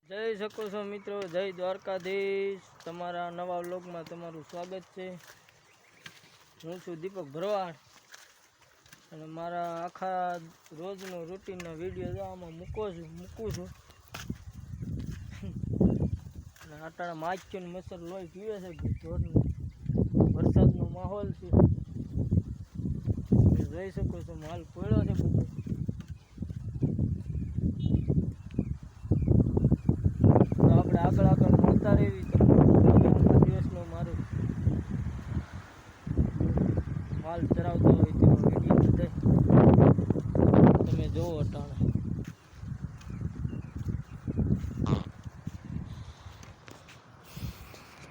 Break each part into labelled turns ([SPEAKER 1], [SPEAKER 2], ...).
[SPEAKER 1] જય શકો છો મિત્રો, જય દ્વારકાધીશ। તમારા નવા વ્લોગમાં તમારું સ્વાગત છે। હું છું દીપક ભરવાડ અને મારા આખા રોજનો રૂટીનનો વિડીયો આમાં મૂકું છું અને આટાણા માખીઓ ને મચ્છર લોહી પીવે છે જોરનો વરસાદનો માહોલ છે। તમે જોઈ શકો છો માલ પડ્યો છે બધો। આગળ મળતા રહેવી તો દિવસનો મારો માલ ચરાવતો હોય તેનો વિડીયો બધા તમે જોવો।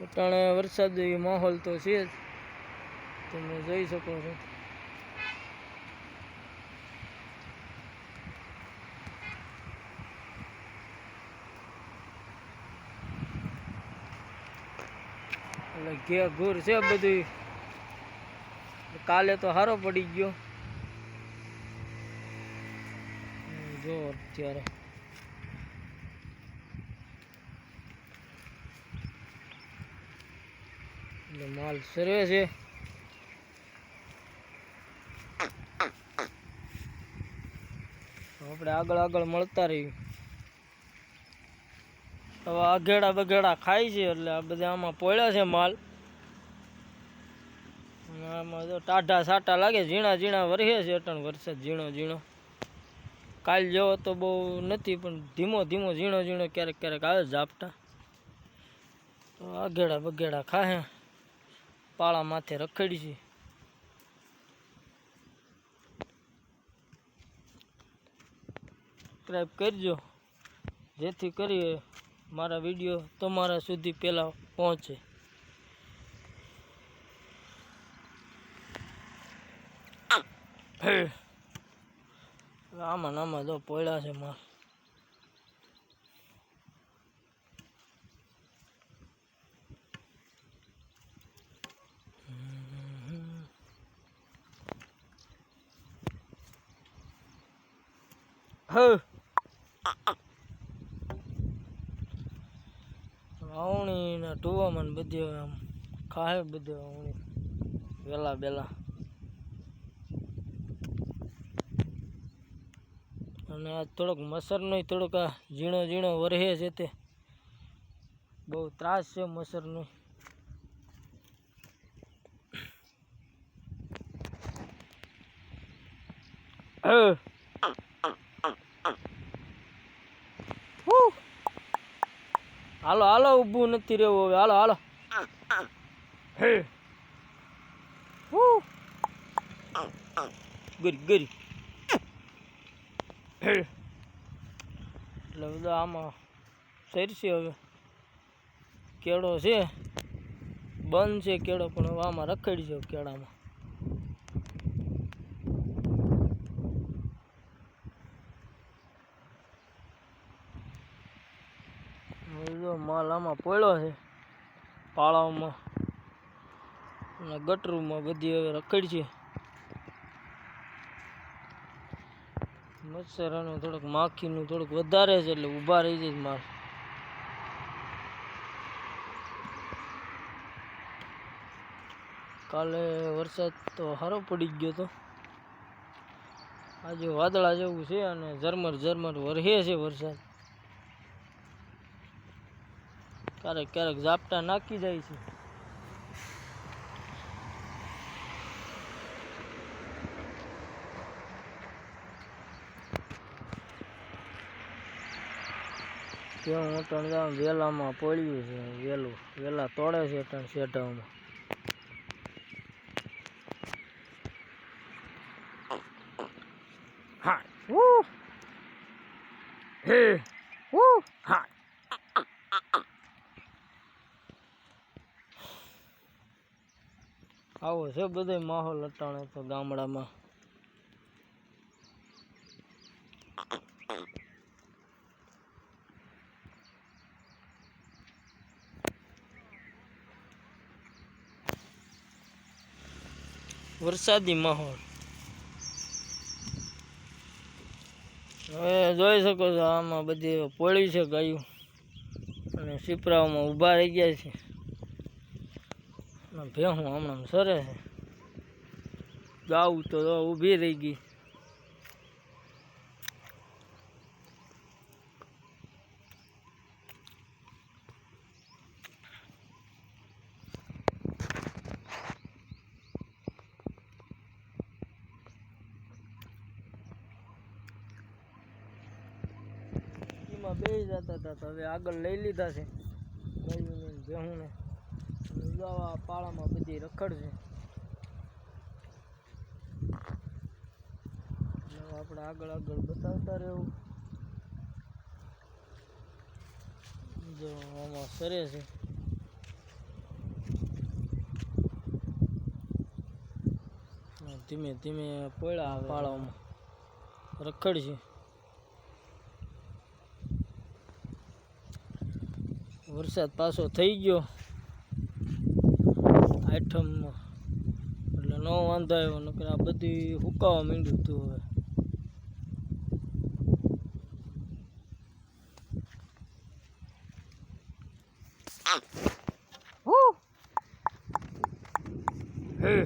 [SPEAKER 1] અટાણે વરસાદી માહોલ તો છે જ, તમે જોઈ શકો છો। એટલે ઘે ઘૂર છે બધું। કાલે તો સારો પડી ગયો જો અત્યારે એટલે માલ સર્વે છે। આપણે આગળ મળતા રહીએ। હવે આગેડા બગેડા ખાય છે એટલે આ બધા આમાં પોળ્યા છે માલ। આમાં જો ટાઢા સાટા લાગે, ઝીણા ઝીણા વરસે છે અટાણ વરસાદ ઝીણો। કાલ જેવો તો બહુ નથી પણ ધીમો ઝીણો ક્યારેક આવે ઝાપટા। તો આગેડા બગેડા ખાહે, પાળા માથે રખડી છે। સબસ્ક્રાઈબ કરજો જેથી કરી મારા વિડીયો તમારા સુધી પહેલાં પહોંચે। આમાં જો પોળ્યા છે માલ। વાવણી ને ટુવામાં બધી આમ ખાહે બધે વાવણી વેલા અને આ થોડોક મચ્છરનો થોડોક આ ઝીણો વરહે છે તે બહુ ત્રાસ છે મચ્છરનો। હાલો ઊભું નથી રહેવું હવે, હાલો ગરી એટલે બધા આમાં સરશે। હવે કેળો છે બંધ છે કેળો, પણ હવે આમાં રખડી છે કેળામાં। માલ આમાં પડ્યો છે પાળાઓમાં અને ગટરમાં બધી હવે રખડી છે। મચ્છર અને થોડુંક માખીનું થોડુંક વધારે છે એટલે ઊભા રહી જાય માલ। કાલે વરસાદ તો સારો પડી ગયો તો, આજે વાદળા જેવું છે અને ઝરમર વરસે છે વરસાદ। ક્યારેક ઝાપટા નાખી જાય છે। ત્યાં અટાણ વેલામાં પડ્યું છે, વેલા તોડે છે અટાણ શેઢામાં। આવો છે બધો માહોલ અટાણે તો ગામડામાં। વરસાદી માહોલ હવે જોઈ શકો છો। આમાં બધી પોળી છે ગાયું। અને સીપરાઓમાં ઊભા રહી ગયા છે. ભેહું હમણાં સરે છે. ગાવું તો ઊભી રહી ગઈ. બે જતા હતા તો હવે આગળ લઈ લીધા છે ગાયોને ભેહુંને. પાળામાં બધી રખડશે. આપણે આગળ આગળ બતાવતા રહેવું. જો આમાં સરે છે. ધીમે ધીમે પોળા પાળામાં રખડશે. વરસાદ પાછો થઈ ગયો આઠમમાં એટલે ન વાંધો આવ્યો. નકર આ બધી હુકાવા માંડ્યું હતું. હવે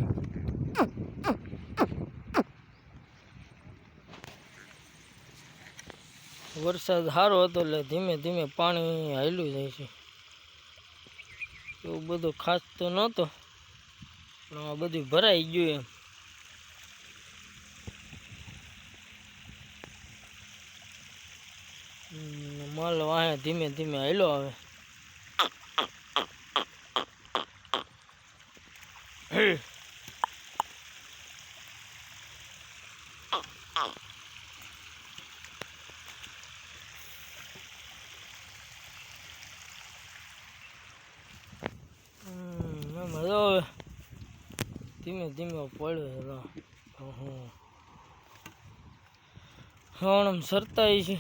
[SPEAKER 1] વરસાદ સારો હતો એટલે ધીમે ધીમે પાણી હાલ્યું જાય છે. એવું બધું ખાસ તો નહોતો પણ આ બધું ભરાઈ ગયું એમ. માલ વાહે ધીમે ધીમે હાલ્યો આવે. ધીમે ધીમે પડ્યો છે. હણ સરતાય છે.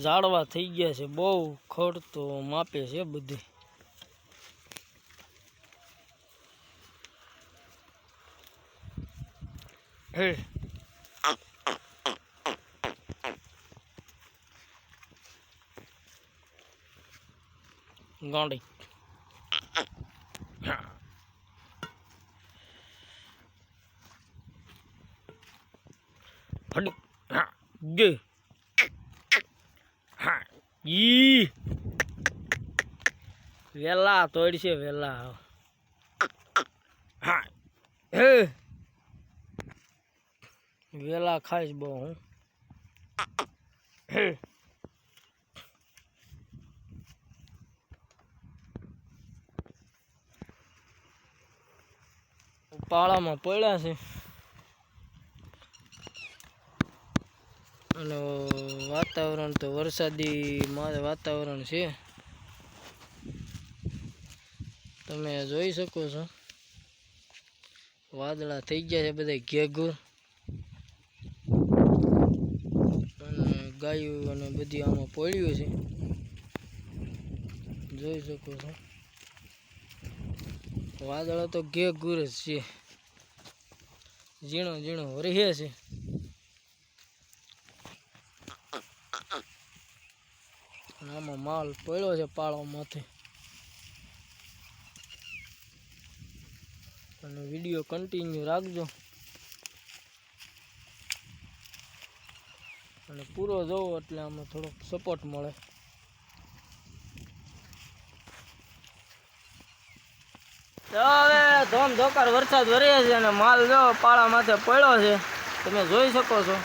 [SPEAKER 1] ઝાડવા થઈ ગયા છે બહુ. ખડ તો માપે છે બધી. ગાંડી ગે વેલા તોડશે વેલા. વેલા ખાઈશ બહુ હું. પાળામાં પડ્યા છે અને વાતાવરણ તો વરસાદી વાતાવરણ છે. તમે જોઈ શકો છો વાદળા થઈ ગયા છે બધા ઘેઘુર. અને ગાયું અને બધી આમાં પડ્યું છે જોઈ શકો છો. વાદળા તો ઘેઘુર જ છે. ઝીણો ઝીણો વરસે છે. આમાં માલ પડ્યો છે પાળામાંથી. અને વિડીયો કન્ટિન્યુ રાખજો અને પૂરો જોવો એટલે આમાં થોડોક સપોર્ટ મળે. હવે ધોમધોકાર વરસાદ વરે છે અને માલ જો પાળા માથે પડ્યો છે તમે જોઈ શકો છો.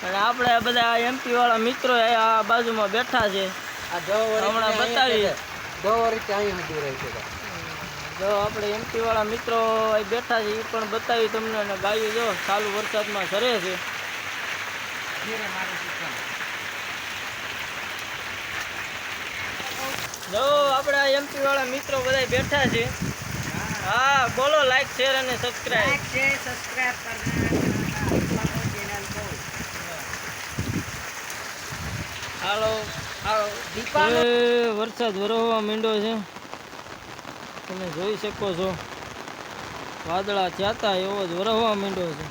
[SPEAKER 1] અને આપણે બધા એમપી વાળા મિત્રો આ બાજુમાં બેઠા છે. હમણાં બતાવી જો આપણે એમપી વાળા મિત્રો બેઠા છે એ પણ બતાવી તમને. અને ગાયું જો ચાલુ વરસાદમાં સરે છે. જો આપણે એમપી વાળા મિત્રો બધા બેઠા છે. હા બોલો લાઈક શેર અને સબસ્ક્રાઇબ. હાલો વરસાદ વરસવા માંડ્યો છે તમે જોઈ શકો છો. વાદળા થયા એવો જ વરસવા માંડ્યો છે.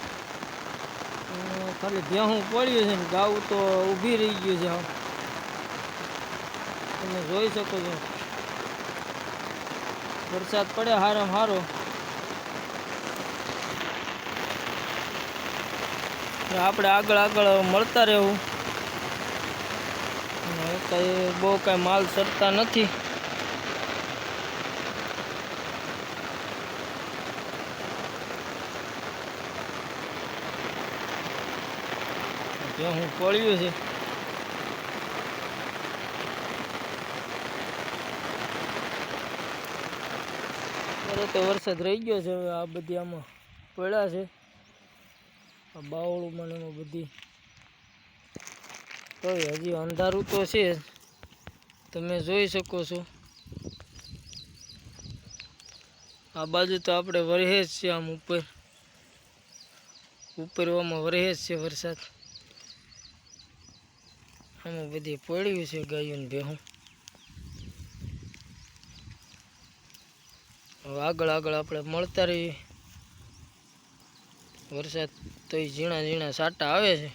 [SPEAKER 1] ખાલી ભેહું પડ્યું છે ને ગાવું તો ઊભી રહી ગયું છે. તમે જોઈ શકો છો વરસાદ પડે હારામાં હારો. આપણે આગળ આગળ મળતા રહેવું. કઈ બહુ કઈ માલ સરતા નથી. હું પડ્યું છે તો વરસાદ રહી ગયો છે. હવે આ બધી આમાં પડ્યા છે આ બાવળું એમાં બધી. તો હજી અંધારું તો છે જ, તમે જોઈ શકો છો. આ બાજુ તો આપણે વરહે જ છે, આમ ઉપરમાં વરહે જ છે વરસાદ. આમાં બધી પડ્યું છે ગાયું ને ભેહું. હવે આગળ આગળ આપણે મળતા રહીએ. વરસાદ તો ઝીણા ઝીણા સાટા આવે છે.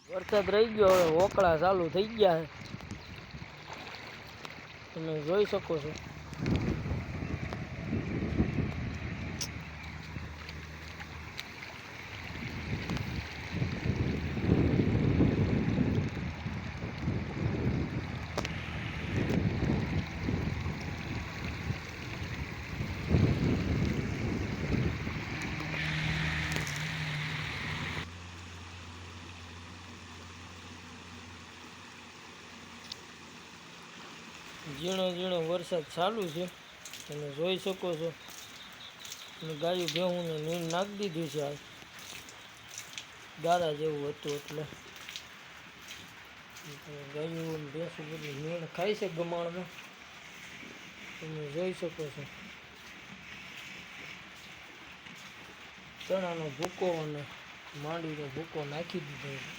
[SPEAKER 1] વરસાદ રહી ગયો, હવે ઓકળા ચાલુ થઈ ગયા છે, તમે જોઈ શકો છો. ઝીણો ઝીણો વરસાદ ચાલુ છે, તમે જોઈ શકો છો. અને ગાયું ભેહું ને નીણ નાખી દીધું છે. આ ગારા જેવું હતું એટલે ગાયું ભેંસું બધું નીણ ખાય છે ગમાણમાં, તમે જોઈ શકો છો. ચણાનો ભૂકો અને માંડીનો ભૂકો નાખી દીધો છે.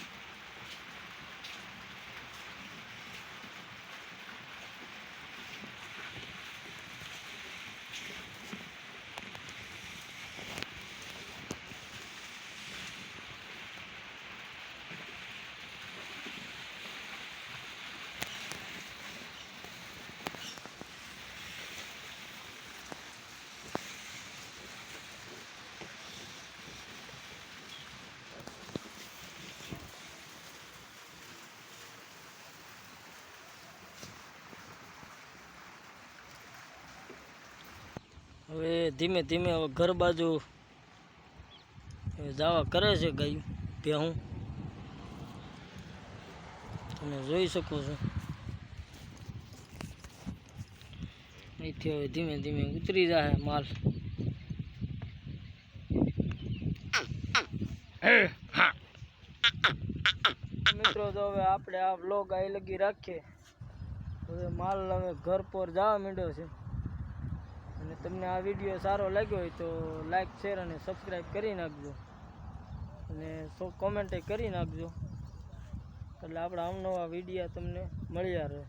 [SPEAKER 1] હવે ધીમે ધીમે હવે ઘર બાજુ જવા કરે છે ગાયું ભેહું, તમે જોઈ શકો છો. અહીંથી હવે ધીમે ધીમે ઉતરી જાય માલ. મિત્રો તો હવે આપણે આ વ્લોગ અહીં લગી રાખીએ. હવે માલ હવે ઘર પર જવા માંડ્યો છે. અને તમને આ વિડીયો સારો લાગ્યો હોય તો લાઈક શેર અને સબસ્ક્રાઈબ કરી નાખજો, અને કોમેન્ટ કરી નાખજો, એટલે આપણા અવનવા વિડીયો તમને મળ્યા રહે.